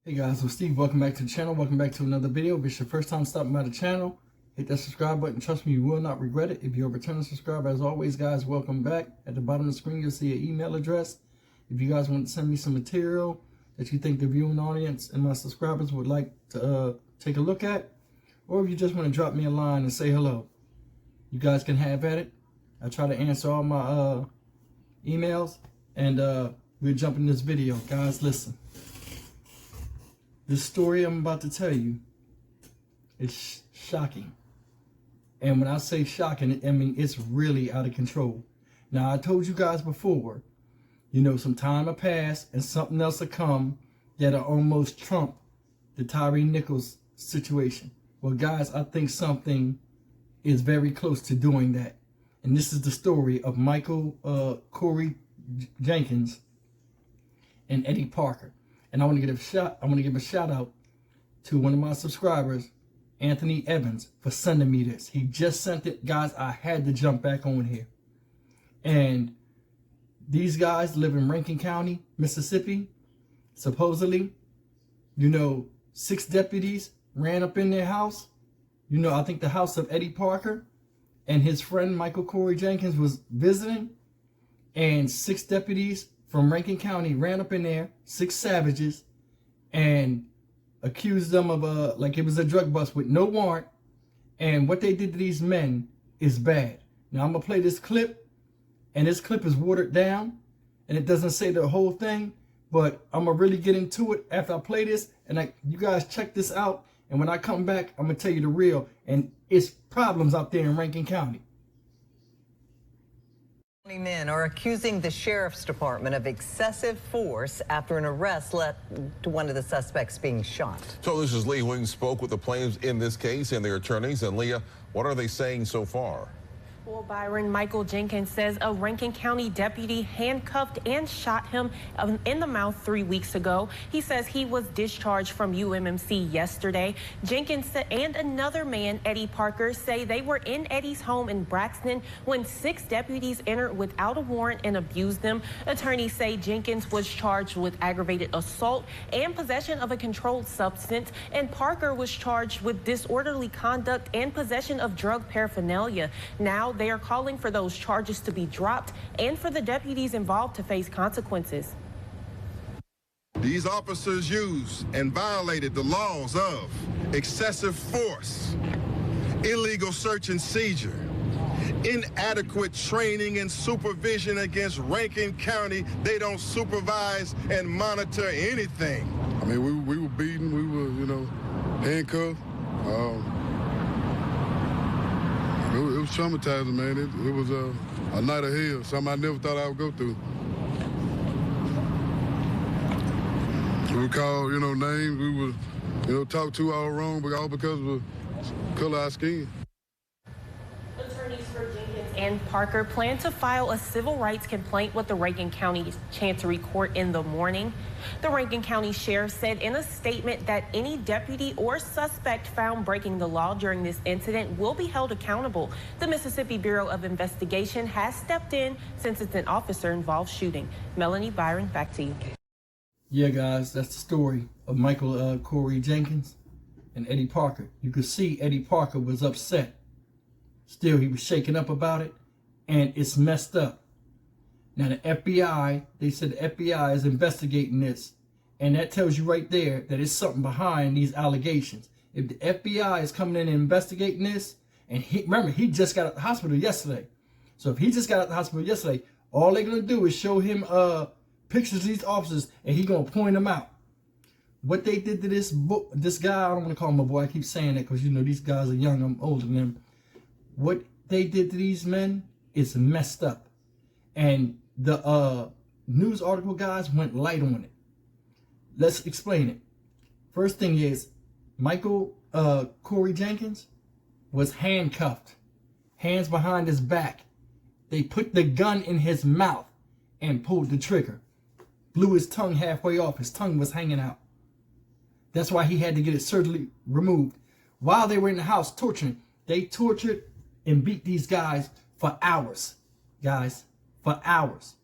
Hey guys, I'm Steve. Welcome back to the channel. Welcome back to another video. If it's your first time stopping by the channel, hit that subscribe button. Trust me, you will not regret it. If you're a returning subscriber, as always, guys, welcome back. At the bottom of the screen, you'll see an email address. If you guys want to send me some material that you think the viewing audience and my subscribers would like to take a look at, or if you just want to drop me a line and say hello, you guys can have at it. I try to answer all my emails, and we'll jump in this video. Guys, listen. This story I'm about to tell you is shocking. And when I say shocking, I mean it's really out of control. Now, I told you guys before, you know, some time will pass and something else will come that'll almost trump the Tyree Nichols situation. Well, guys, I think something is very close to doing that. And this is the story of Michael Corey Jenkins and Eddie Parker. And I want to give a shout out to one of my subscribers, Anthony Evans, for sending me this. He just sent it. Guys, I had to jump back on here. And these guys live in Rankin County, Mississippi. Supposedly, you know, 6 deputies ran up in their house. You know, I think the house of Eddie Parker, and his friend Michael Corey Jenkins was visiting. And 6 deputies from Rankin County ran up in there, 6 savages, and accused them of like it was a drug bust with no warrant. And what they did to these men is bad. Now I'm gonna play this clip, and this clip is watered down, and it doesn't say the whole thing, but I'm gonna really get into it after I play this. And you guys check this out, and when I come back, I'm gonna tell you the real. And it's problems out there in Rankin County. Men are accusing the sheriff's department of excessive force after an arrest led to one of the suspects being shot. So this is Lee Wing spoke with the plaintiffs in this case and their attorneys. And Leah, what are they saying so far? Well, Byron, Michael Jenkins says a Rankin County deputy handcuffed and shot him in the mouth 3 weeks ago. He says he was discharged from UMMC yesterday. Jenkins and another man, Eddie Parker, say they were in Eddie's home in Braxton when 6 deputies entered without a warrant and abused them. Attorneys say Jenkins was charged with aggravated assault and possession of a controlled substance, and Parker was charged with disorderly conduct and possession of drug paraphernalia. Now they are calling for those charges to be dropped and for the deputies involved to face consequences. These officers used and violated the laws of excessive force, illegal search and seizure, inadequate training and supervision against Rankin County. They don't supervise and monitor anything. I mean, we were beaten, we were, you know, handcuffed. It was traumatizing, man. It was a night of hell, something I never thought I would go through. We were called, you know, names. We were, you know, talked to all wrong, but all because of the color of our skin. Attorneys for Jenkins and Parker plan to file a civil rights complaint with the Rankin County Chancery Court in the morning. The Rankin County Sheriff said in a statement that any deputy or suspect found breaking the law during this incident will be held accountable. The Mississippi Bureau of Investigation has stepped in since it's an officer-involved shooting. Melanie, Byron, back to you. Yeah, guys, that's the story of Michael Corey Jenkins and Eddie Parker. You could see Eddie Parker was upset. Still, he was shaken up about it, and it's messed up. Now, the FBI, they said the FBI is investigating this, and that tells you right there that it's something behind these allegations. If the FBI is coming in and investigating this, and remember, he just got out of the hospital yesterday. So if he just got out of the hospital yesterday, all they're going to do is show him pictures of these officers, and he's going to point them out. What they did to this guy, I don't want to call him a boy, I keep saying that because, you know, these guys are young, I'm older than them. What they did to these men is messed up. And the news article guys went light on it. Let's explain it. First thing is, Michael Corey Jenkins was handcuffed, hands behind his back. They put the gun in his mouth and pulled the trigger. Blew his tongue halfway off. His tongue was hanging out. That's why he had to get it surgically removed. While they were in the house torturing, they tortured and beat these guys for hours. Guys, for hours.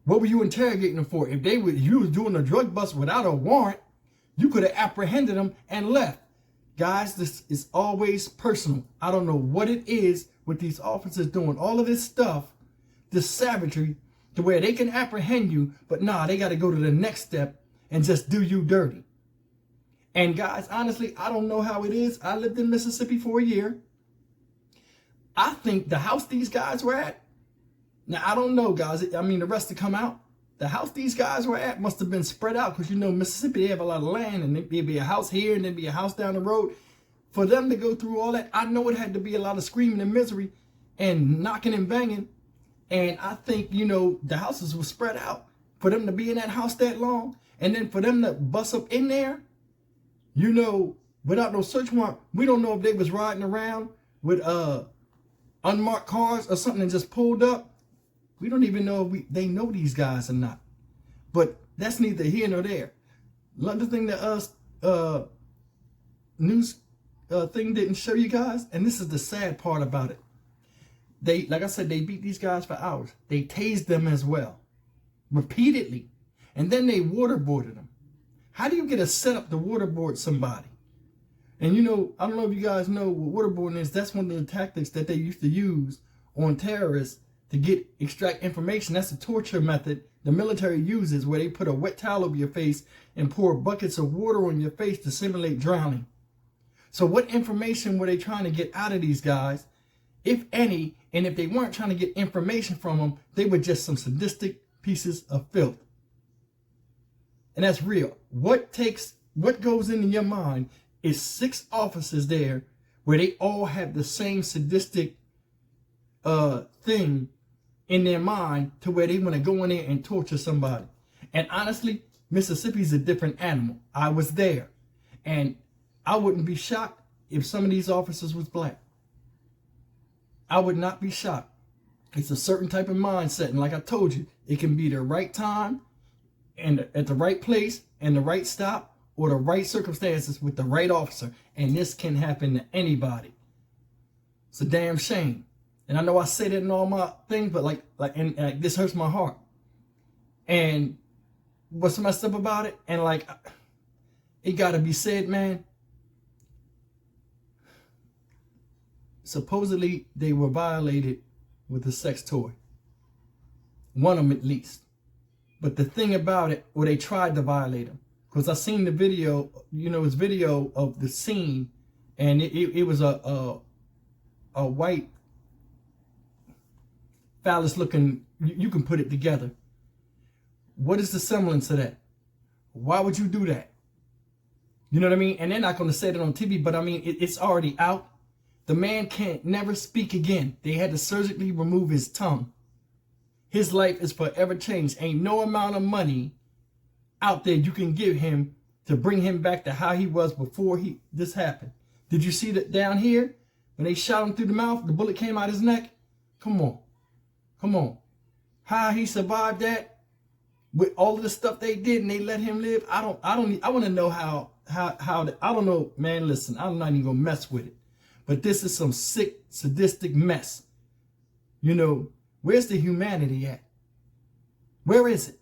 What were you interrogating them for? If you was doing a drug bust without a warrant, You could have apprehended them and left. Guys, this is always personal. I don't know what it is with these officers doing all of this stuff, this savagery, to where they can apprehend you, but nah, they got to go to the next step and just do you dirty. And guys, honestly, I don't know how it is. I lived in Mississippi for a year. I think the house these guys were at, now I don't know, guys. I mean, the rest to come out. The house these guys were at must have been spread out, because you know Mississippi, they have a lot of land, and there'd be a house here and there'd be a house down the road. For them to go through all that, I know it had to be a lot of screaming and misery and knocking and banging. And I think, you know, the houses were spread out. For them to be in that house that long, and then for them to bust up in there, you know, without no search warrant, we don't know if they was riding around with unmarked cars or something and just pulled up. We don't even know if they know these guys or not. But that's neither here nor there. Another thing that news thing didn't show you guys, and this is the sad part about it. They, like I said, they beat these guys for hours. They tased them as well, repeatedly. And then they waterboarded them. How do you get a setup to waterboard somebody? And you know, I don't know if you guys know what waterboarding is. That's one of the tactics that they used to use on terrorists to extract information. That's a torture method the military uses, where they put a wet towel over your face and pour buckets of water on your face to simulate drowning. So what information were they trying to get out of these guys, if any? And if they weren't trying to get information from them, they were just some sadistic pieces of filth. And that's real. What goes into your mind is 6 officers there where they all have the same sadistic thing in their mind, to where they want to go in there and torture somebody. And honestly, Mississippi's a different animal. I was there, and I wouldn't be shocked if some of these officers was black. I would not be shocked. It's a certain type of mindset, and like I told you, it can be the right time and at the right place and the right stop, or the right circumstances with the right officer, and this can happen to anybody. It's a damn shame. And I know I say that in all my things, but like this hurts my heart. And what's messed up about it, and like, it gotta be said, man. Supposedly they were violated with a sex toy. One of them at least. But the thing about it, or they tried to violate them, because I seen the video, you know, it's video of the scene, and it was a white phallus looking, you can put it together. What is the semblance of that? Why would you do that? You know what I mean? And they're not going to say that on TV, but I mean, it's already out. The man can't never speak again. They had to surgically remove his tongue. His life is forever changed. Ain't no amount of money out there you can give him to bring him back to how he was before this happened. Did you see that down here? When they shot him through the mouth, the bullet came out his neck? Come on. Come on. How he survived that with all of the stuff they did and they let him live? I want to know how I don't know, man. Listen, I'm not even gonna mess with it. But this is some sick, sadistic mess. You know, where's the humanity at? Where is it?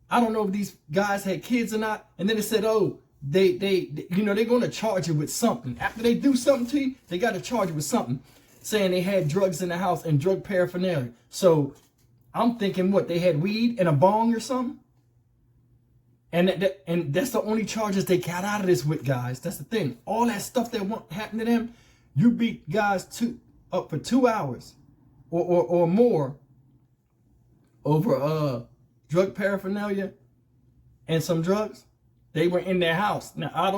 I don't know if these guys had kids or not. And then it said, oh, they you know, they're going to charge you with something. After they do something to you, they got to charge you with something, saying they had drugs in the house and drug paraphernalia. So I'm thinking, what, they had weed and a bong or something? And that's the only charges they got out of this with, guys. That's the thing. All that stuff that happened to them, you beat guys up for 2 hours or more over drug paraphernalia and some drugs. They were in their house. Now I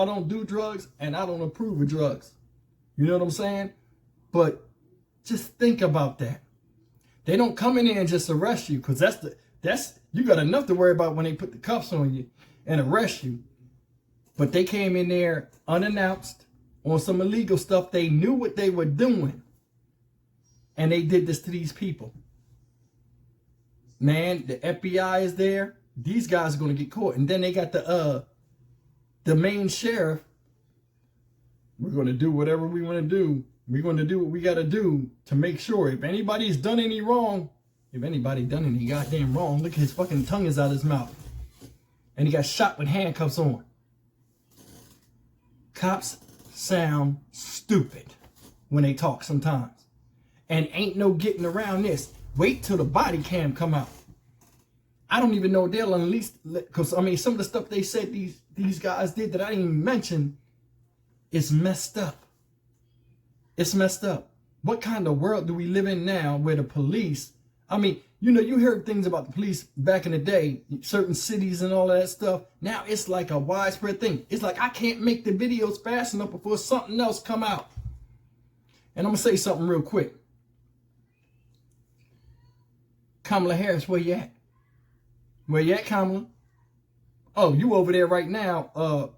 don't do drugs, and I don't approve of drugs. You know what I'm saying? But just think about that. They don't come in there and just arrest you, because that's you got enough to worry about when they put the cuffs on you and arrest you. But they came in there unannounced on some illegal stuff. They knew what they were doing, and they did this to these people. Man, the FBI is there. These guys are going to get caught. And then they got the main sheriff. We're going to do whatever we want to do. We're going to do what we got to do to make sure if anybody's done any wrong, if anybody done any goddamn wrong, look, his fucking tongue is out his mouth. and he got shot with handcuffs on. Cops sound stupid when they talk sometimes. And ain't no getting around this. Wait till the body cam come out. I don't even know they'll unleash, because I mean, some of the stuff they said these guys did that I didn't even mention is messed up. It's messed up. What kind of world do we live in now where the police, I mean, you know, you heard things about the police back in the day, certain cities and all of that stuff. Now it's like a widespread thing. It's like I can't make the videos fast enough before something else come out. And I'm going to say something real quick. Kamala Harris, where you at? Where you at, Kamala? Oh, you over there right now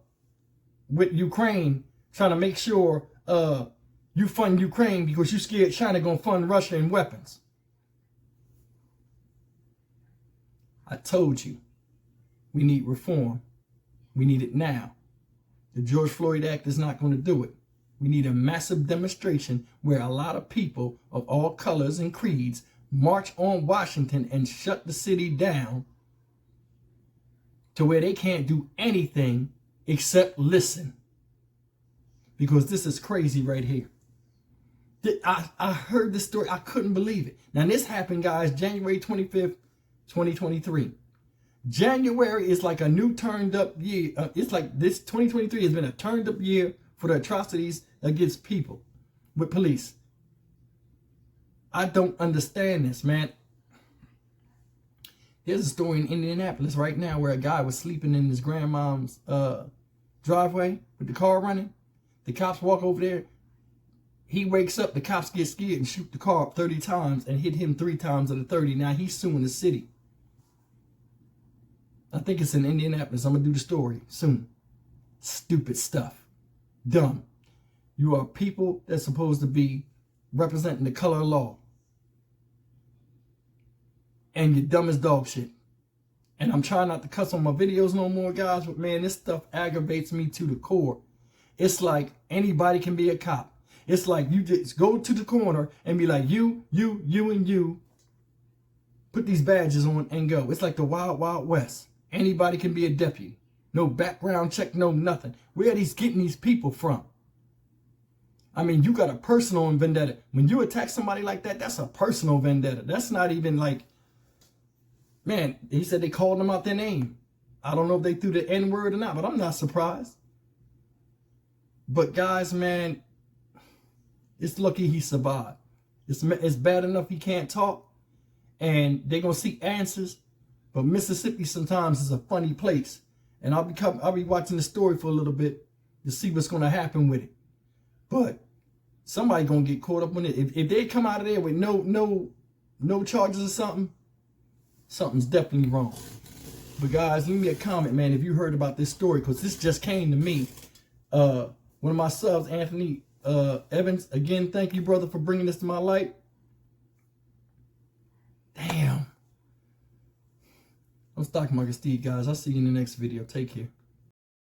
with Ukraine, trying to make sure you fund Ukraine because you scared China gonna fund Russia in weapons. I told you, we need reform. We need it now. The George Floyd Act is not going to do it. We need a massive demonstration where a lot of people of all colors and creeds march on Washington and shut the city down to where they can't do anything except listen. Because this is crazy right here. I heard this story. I couldn't believe it. Now this happened, guys, January 25th, 2023. January is like a new turned up year. It's like this 2023 has been a turned up year for the atrocities against people with police. I don't understand this, man. There's a story in Indianapolis right now where a guy was sleeping in his grandmom's driveway with the car running. The cops walk over there. He wakes up, the cops get scared and shoot the car up 30 times and hit him 3 times of the 30. Now he's suing the city. I think it's in Indianapolis. I'm going to do the story soon. Stupid stuff. Dumb. You are people that's supposed to be representing the color of law. And you're dumb as dog shit. And I'm trying not to cuss on my videos no more, guys. But man, this stuff aggravates me to the core. It's like anybody can be a cop. It's like you just go to the corner and be like, you, and you. Put these badges on and go. It's like the Wild Wild West. Anybody can be a deputy. No background check, no nothing. Where are these getting these people from? I mean, you got a personal vendetta. When you attack somebody like that, that's a personal vendetta. That's not even like, man, he said they called them out their name. I don't know if they threw the N-word or not, but I'm not surprised. But guys, man, it's lucky he survived. It's bad enough he can't talk, and they're going to seek answers. But Mississippi sometimes is a funny place. And I'll be watching the story for a little bit to see what's going to happen with it. But somebody going to get caught up on it. If they come out of there with no charges or something, something's definitely wrong. But guys, leave me a comment, man, if you heard about this story, because this just came to me. One of my subs, Anthony Evans, again, thank you, brother, for bringing this to my light. Damn. I'm Stock Market Steve, guys. I'll see you in the next video. Take care.